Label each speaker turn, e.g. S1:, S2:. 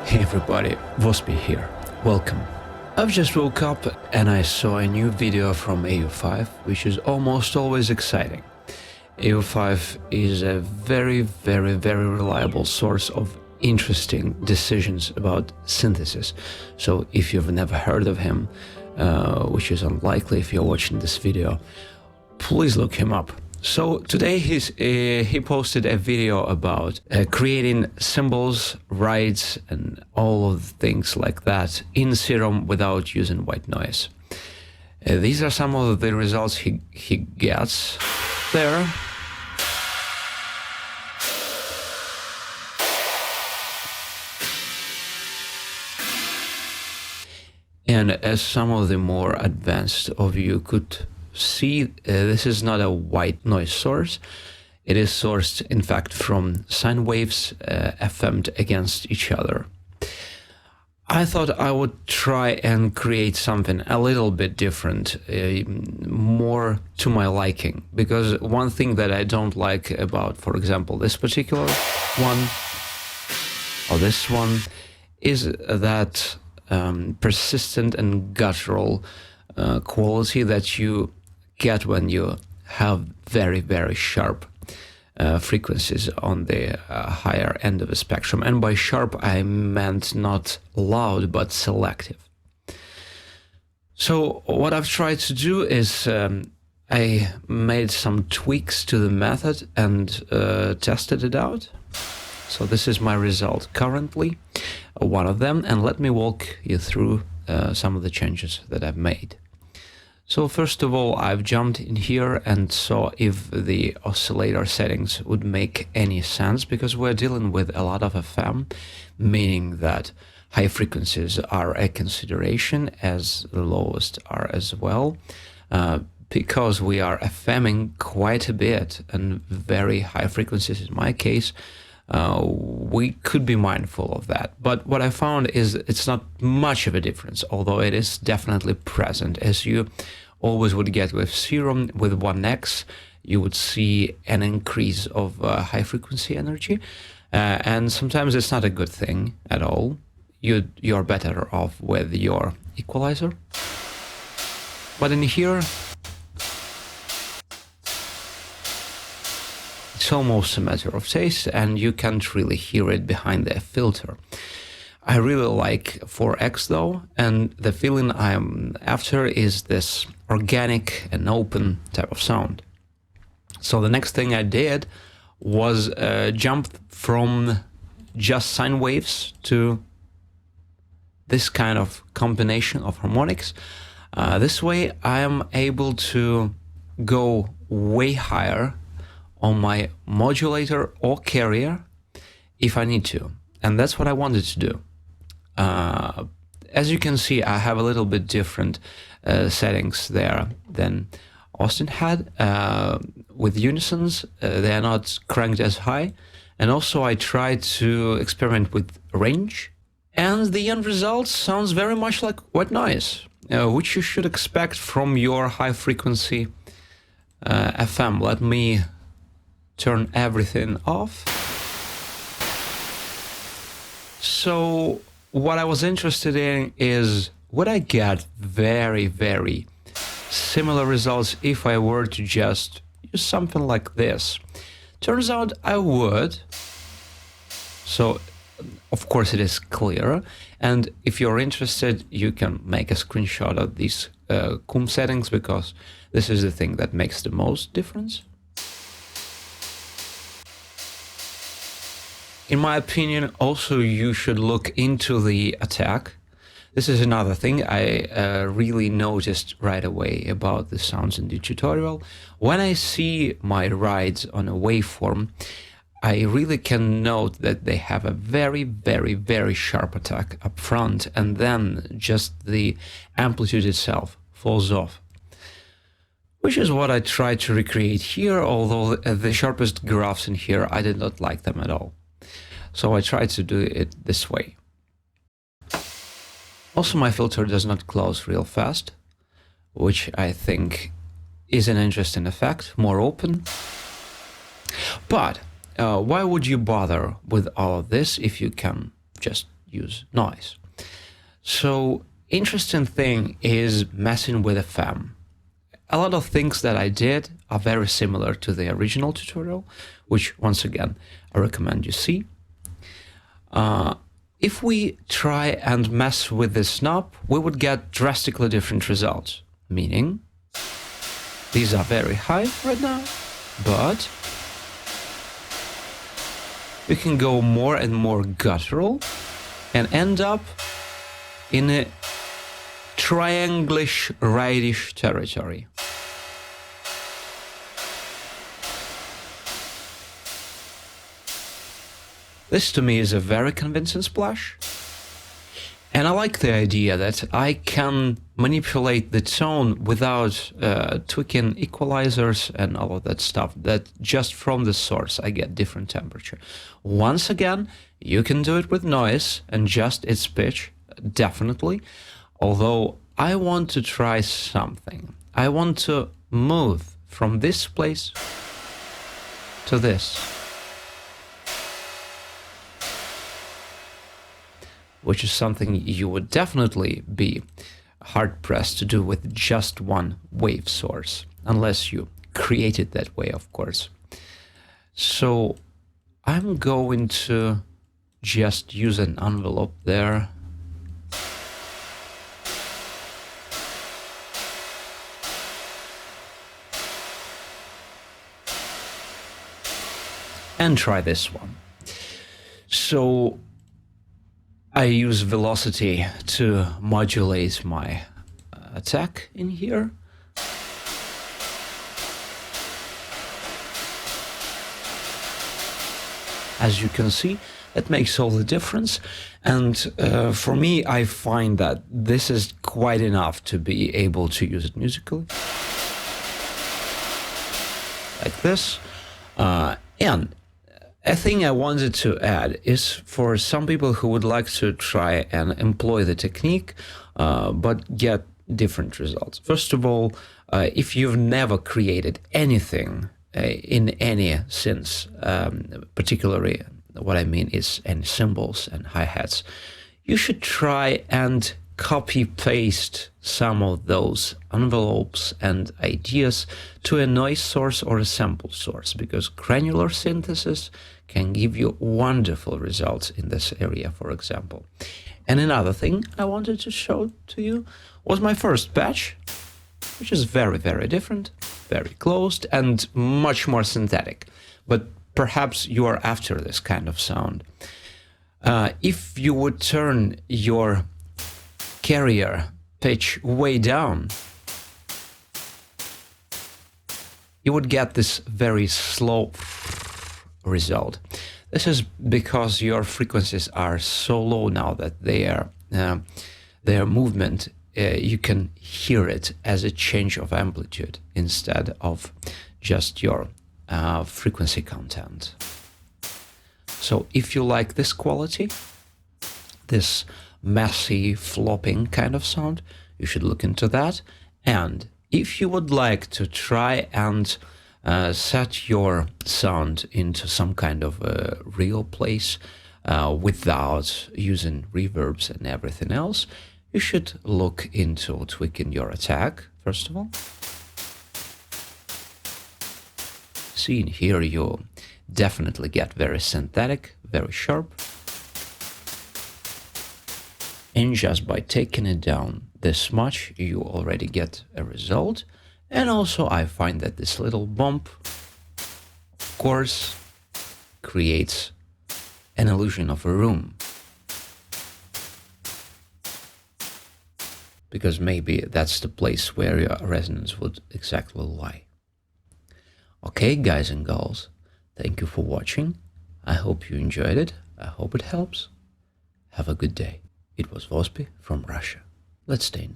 S1: Hey everybody, Vosby here. Welcome. I've just woke up and I saw a new video from Au5, which is almost always exciting. Au5 is a very reliable source of interesting decisions about synthesis. So if you've never heard of him, which is unlikely if you're watching this video, please look him up. So today he posted a video about creating cymbals, rides, and all of things like that in Serum without using white noise. These are some of the results he gets there. And as some of the more advanced of you could see, this is not a white noise source. It is sourced, in fact, from sine waves FM'd against each other. I thought I would try and create something a little bit different, more to my liking, because one thing that I don't like about, for example, this particular one, or this one, is that persistent and guttural quality that you get when you have very sharp frequencies on the higher end of the spectrum. And by sharp, I meant not loud, but selective. So what I've tried to do is I made some tweaks to the method and tested it out. So this is my result currently, one of them, and let me walk you through some of the changes that I've made. So first of all, I've jumped in here and saw if the oscillator settings would make any sense, because we're dealing with a lot of FM, meaning that high frequencies are a consideration, as the lowest are as well, because we are FMing quite a bit and very high frequencies in my case. We could be mindful of that. But what I found is it's not much of a difference, although it is definitely present. As you always would get with Serum, with 1x, you would see an increase of high frequency energy. And sometimes it's not a good thing at all. You're better off with your equalizer. But in here, it's almost a matter of taste, and you can't really hear it behind the filter. I really like 4x though, and the feeling I'm after is this organic and open type of sound. So the next thing I did was jump from just sine waves to this kind of combination of harmonics. This way I am able to go way higher on my modulator or carrier if I need to. And that's what I wanted to do. As you can see, I have a little bit different settings there than Austin had. With unisons, they are not cranked as high. And also I tried to experiment with range. And the end result sounds very much like white noise, which you should expect from your high frequency FM. Let me turn everything off. So what I was interested in is, would I get very similar results if I were to just use something like this? Turns out I would. So of course it is clear, and if you're interested, you can make a screenshot of these CUM settings, because this is the thing that makes the most difference. In my opinion, also you should look into the attack. This is another thing I really noticed right away about the sounds in the tutorial. When I see my rides on a waveform, I really can note that they have a very sharp attack up front, and then just the amplitude itself falls off. Which is what I tried to recreate here, although the sharpest graphs in here, I did not like them at all. So I tried to do it this way. Also, my filter does not close real fast, which I think is an interesting effect, more open. But why would you bother with all of this if you can just use noise. So interesting thing is messing with FM. A lot of things that I did are very similar to the original tutorial, which once again, I recommend you see. If we try and mess with this knob, we would get drastically different results, meaning these are very high right now, but we can go more and more guttural and end up in a trianglish, rightish territory. This to me is a very convincing splash, and I like the idea that I can manipulate the tone without tweaking equalizers and all of that stuff, that just from the source I get different temperature. Once again, you can do it with noise and just its pitch, definitely, although I want to try something. I want to move from this place to this, which is something you would definitely be hard-pressed to do with just one wave source, unless you create it that way, of course. So I'm going to just use an envelope there. And try this one. So I use velocity to modulate my attack in here. As you can see, it makes all the difference. And for me, I find that this is quite enough to be able to use it musically. Like this. And a thing I wanted to add is for some people who would like to try and employ the technique, but get different results. First of all, if you've never created anything in any sense, particularly what I mean is any cymbals and hi-hats, you should try and copy-paste some of those envelopes and ideas to a noise source or a sample source, because granular synthesis can give you wonderful results in this area, for example. And another thing I wanted to show to you was my first patch, which is very, very different, very closed, and much more synthetic. But perhaps you are after this kind of sound. If you would turn your carrier pitch way down, you would get this very slow result. This is because your frequencies are so low now that their movement, you can hear it as a change of amplitude instead of just your frequency content. So if you like this quality, this messy flopping kind of sound, you should look into that. And if you would like to try and set your sound into some kind of a real place without using reverbs and everything else, you should look into tweaking your attack, first of all. See, in here you definitely get very synthetic, very sharp. And just by taking it down this much, you already get a result. And also I find that this little bump, of course, creates an illusion of a room. Because maybe that's the place where your resonance would exactly lie. Okay, guys and girls, thank you for watching. I hope you enjoyed it. I hope it helps. Have a good day. It was Vospi from Russia. Let's stay.